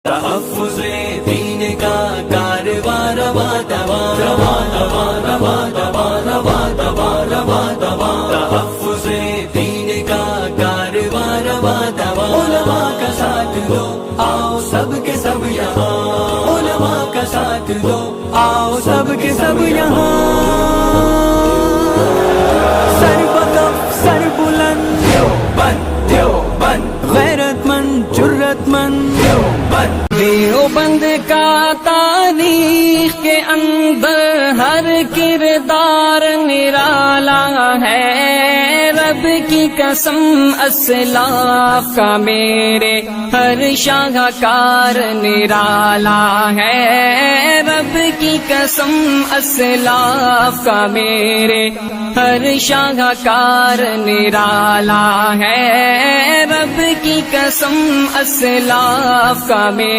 تحفظ دین کا کارواں رواں رواں رواں رواں رواں رواں رواں رواں رواں رواں تحفظ دین کا کارواں رواں رواں علماء کا ساتھ دو آؤ سب کے سب یہاں علماء کا ساتھ دو آؤ سب کے سب یہاں سر بکف سر بلند دیوبند غیرت مند جرت مند دیوبند کا تاریخ کے اندر ہر کردار نرالا ہے، رب کی قسم اسلاف کا میرے ہر شاہکار نرالا ہے، رب کی قسم اسلاف کا میرے ہر شاہکار نرالا ہے، رب کی قسم اسلاف کا میرے